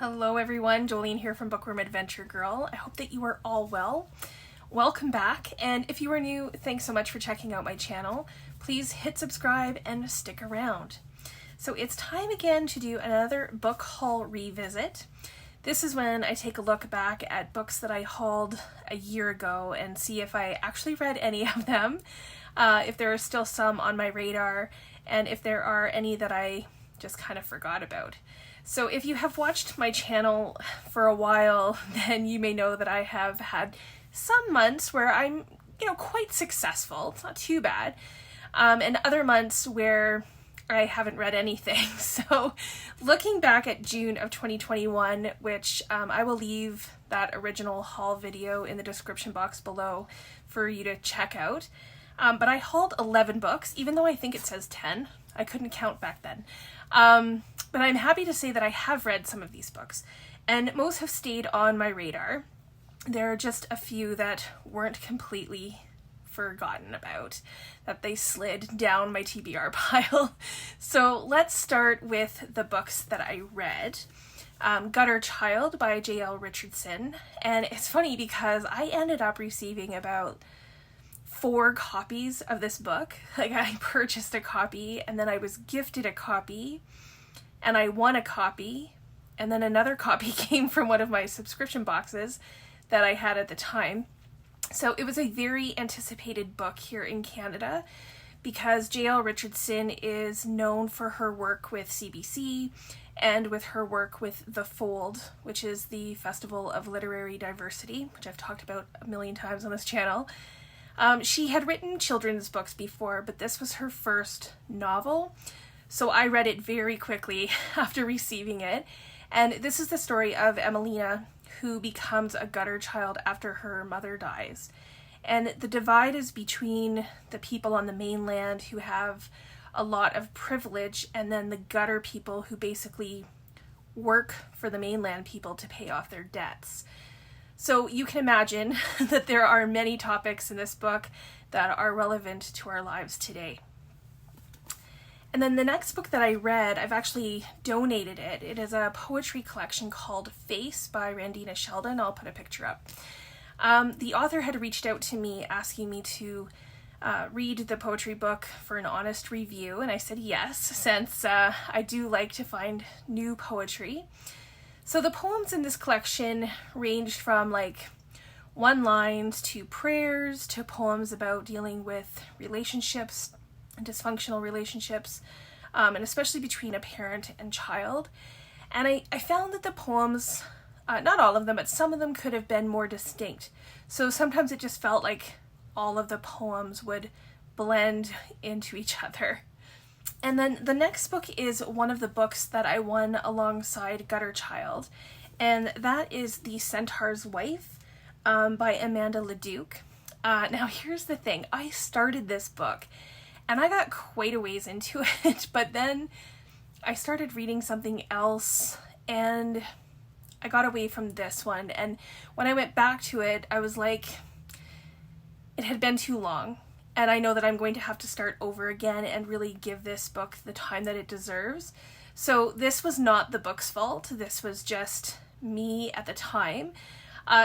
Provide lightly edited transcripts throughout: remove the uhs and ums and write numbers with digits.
Hello everyone, Jolene here from Bookworm Adventure Girl. I hope that you are all well. Welcome back, and if you are new, thanks so much for checking out my channel. Please hit subscribe and stick around. So it's time again to do another book haul revisit. This is when I take a look back at books that I hauled a year ago and see if I actually read any of them, if there are still some on my radar, and if there are any that I just kind of forgot about. So if you have watched my channel for a while, then you may know that I have had some months where I'm, quite successful. It's not too bad. And other months where I haven't read anything. So looking back at June of 2021, which I will leave that original haul video in the description box below for you to check out. But I hauled 11 books, even though I think it says 10. I couldn't count back then. But I'm happy to say that I have read some of these books, and most have stayed on my radar. There are just a few that weren't completely forgotten about, that they slid down my TBR pile. So let's start with the books that I read. Gutter Child by Jael Richardson, and it's funny because I ended up receiving about 4 copies of this book. Like, I purchased a copy, and then I was gifted a copy, and I won a copy, and then another copy came from one of my subscription boxes that I had at the time. So it was a very anticipated book here in Canada because Jael Richardson is known for her work with CBC and with her work with The Fold, which is the Festival of Literary Diversity, which I've talked about a million times on this channel. She had written children's books before, but this was her first novel. So I read it very quickly after receiving it. And this is the story of Emelina, who becomes a gutter child after her mother dies. And the divide is between the people on the mainland who have a lot of privilege and then the gutter people who basically work for the mainland people to pay off their debts. So you can imagine that there are many topics in this book that are relevant to our lives today. And then the next book that I read, I've actually donated it. It is a poetry collection called Face by Randina Sheldon. I'll put a picture up. The author had reached out to me asking me to read the poetry book for an honest review, and I said yes, since I do like to find new poetry. So the poems in this collection ranged from like one-liners to prayers to poems about dealing with relationships, dysfunctional relationships, and especially between a parent and child. And I found that the poems, not all of them, but some of them could have been more distinct. So sometimes it just felt like all of the poems would blend into each other. And then the next book is one of the books that I won alongside Gutter Child, and that is The Centaurs Wife by Amanda Leduc. Now here's the thing, I started this book and I got quite a ways into it, but then I started reading something else and I got away from this one. And when I went back to it, I was like, it had been too long. And I know that I'm going to have to start over again and really give this book the time that it deserves. So this was not the book's fault. This was just me at the time.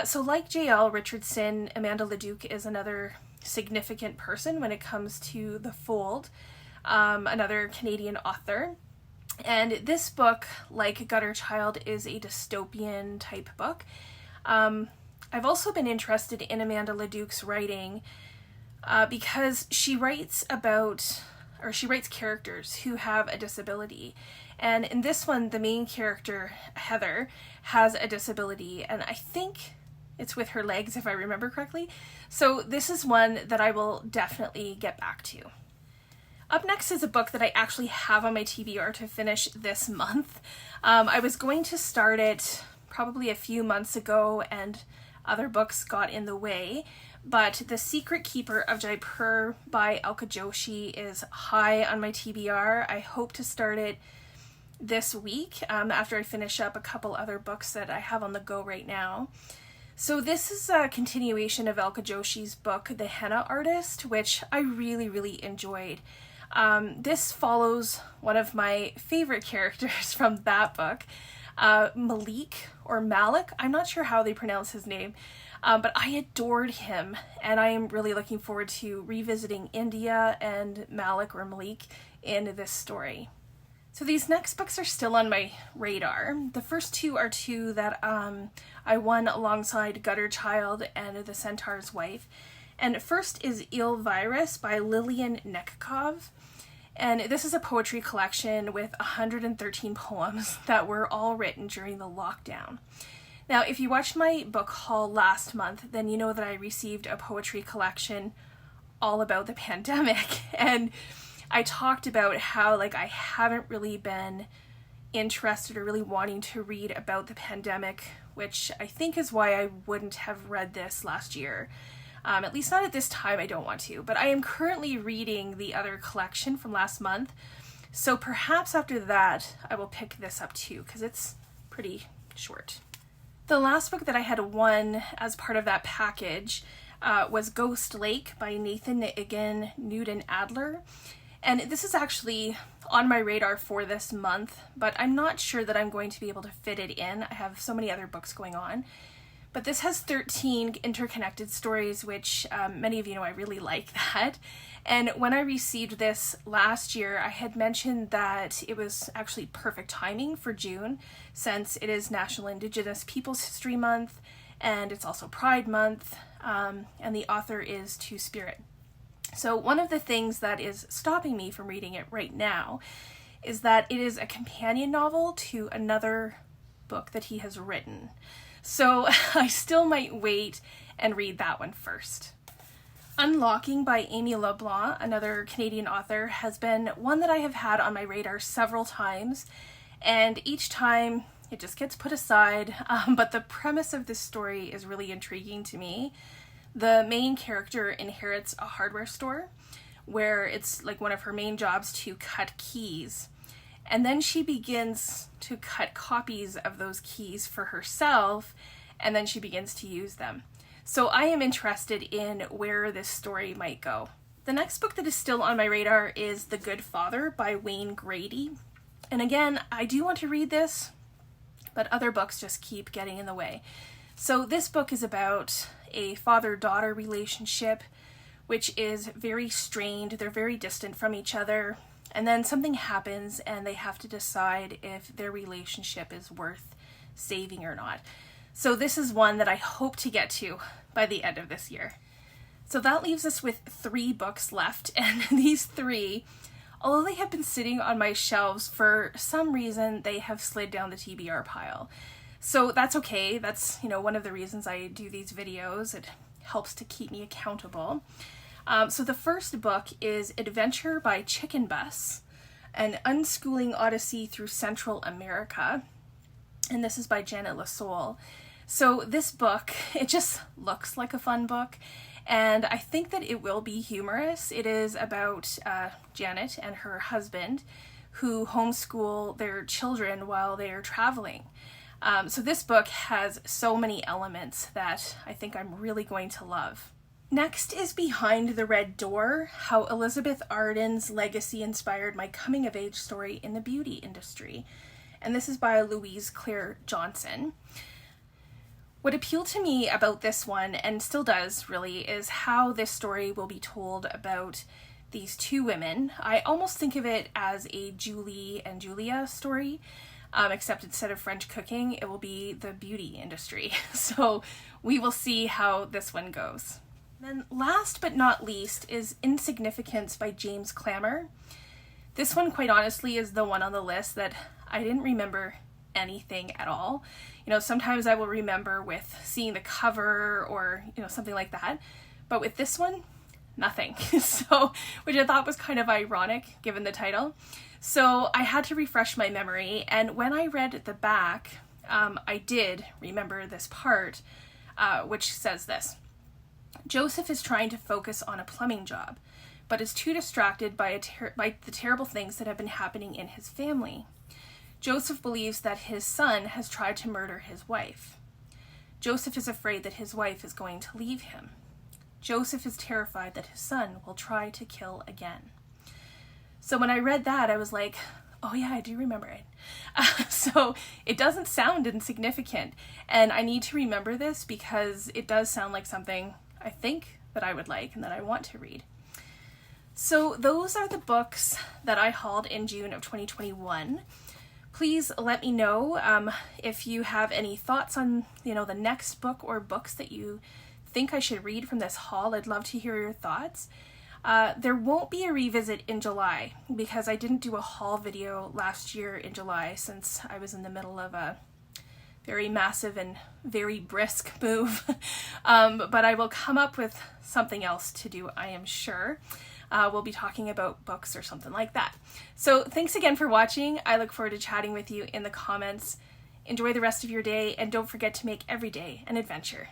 So like Jael Richardson, Amanda Leduc is another significant person when it comes to The Fold, another Canadian author. And this book, like Gutter Child, is a dystopian type book. I've also been interested in Amanda Leduc's writing because she writes characters who have a disability. And in this one, the main character, Heather, has a disability, and I think it's with her legs, if I remember correctly. So this is one that I will definitely get back to. Up next is a book that I actually have on my TBR to finish this month. I was going to start it probably a few months ago and other books got in the way, but The Secret Keeper of Jaipur by Alka Joshi is high on my TBR. I hope to start it this week after I finish up a couple other books that I have on the go right now. So this is a continuation of Alka Joshi's book, The Henna Artist, which I really, really enjoyed. This follows one of my favorite characters from that book, Malik or Malik. I'm not sure how they pronounce his name, but I adored him, and I am really looking forward to revisiting India and Malik or Malik in this story. So these next books are still on my radar. The first two are two that I won alongside Gutter Child and The Centaur's Wife. And first is Il Virus by Lillian Necakov. And this is a poetry collection with 113 poems that were all written during the lockdown. Now, if you watched my book haul last month, then you know that I received a poetry collection all about the pandemic. And I talked about how I haven't really been interested or really wanting to read about the pandemic, which I think is why I wouldn't have read this last year. At least not at this time, I don't want to. But I am currently reading the other collection from last month, so perhaps after that I will pick this up too, because it's pretty short. The last book that I had won as part of that package was Ghost Lake by Niigan, Noodin, Adler. And this is actually on my radar for this month, but I'm not sure that I'm going to be able to fit it in. I have so many other books going on. But this has 13 interconnected stories, which many of you know I really like that. And when I received this last year, I had mentioned that it was actually perfect timing for June, since it is National Indigenous Peoples History Month, and it's also Pride Month, and the author is Two Spirit. So one of the things that is stopping me from reading it right now is that it is a companion novel to another book that he has written. So I still might wait and read that one first. Unlocking by Amy LeBlanc, another Canadian author, has been one that I have had on my radar several times, and each time it just gets put aside, but the premise of this story is really intriguing to me. The main character inherits a hardware store where it's one of her main jobs to cut keys. And then she begins to cut copies of those keys for herself, and then she begins to use them. So I am interested in where this story might go. The next book that is still on my radar is The Good Father by Wayne Grady. And again, I do want to read this, but other books just keep getting in the way. So this book is about a father-daughter relationship, which is very strained. They're very distant from each other. And then something happens and they have to decide if their relationship is worth saving or not. So this is one that I hope to get to by the end of this year. So that leaves us with 3 books left. And these 3, although they have been sitting on my shelves, for some reason they have slid down the TBR pile. So that's okay. That's, one of the reasons I do these videos. It helps to keep me accountable. So the first book is Adventure by Chicken Bus, an unschooling odyssey through Central America. And this is by Janet LoSole. So this book, it just looks like a fun book. And I think that it will be humorous. It is about Janet and her husband who homeschool their children while they are traveling. So this book has so many elements that I think I'm really going to love. Next is Behind the Red Door, How Elizabeth Arden's Legacy Inspired My Coming-of-Age Story in the Beauty Industry. And this is by Lousie Claire Johnson. What appealed to me about this one, and still does really, is how this story will be told about these 2 women. I almost think of it as a Julie and Julia story, except instead of French cooking, it will be the beauty industry. So we will see how this one goes. Then last but not least is Insignificance by James Clammer. This one, quite honestly, is the one on the list that I didn't remember anything at all. Sometimes I will remember with seeing the cover or, something like that. But with this one, nothing. So, which I thought was kind of ironic given the title. So I had to refresh my memory. And when I read the back, I did remember this part, which says this. Joseph is trying to focus on a plumbing job, but is too distracted by the terrible things that have been happening in his family. Joseph believes that his son has tried to murder his wife. Joseph is afraid that his wife is going to leave him. Joseph is terrified that his son will try to kill again. So when I read that, I was like, Oh yeah, I do remember it. So it doesn't sound insignificant, and I need to remember this because it does sound like something I think that I would like and that I want to read. So those are the books that I hauled in June of 2021. Please let me know if you have any thoughts on, the next book or books that you think I should read from this haul. I'd love to hear your thoughts. There won't be a revisit in July because I didn't do a haul video last year in July since I was in the middle of a very massive and very brisk move. But I will come up with something else to do, I am sure. We'll be talking about books or something like that. So thanks again for watching. I look forward to chatting with you in the comments. Enjoy the rest of your day, and don't forget to make every day an adventure.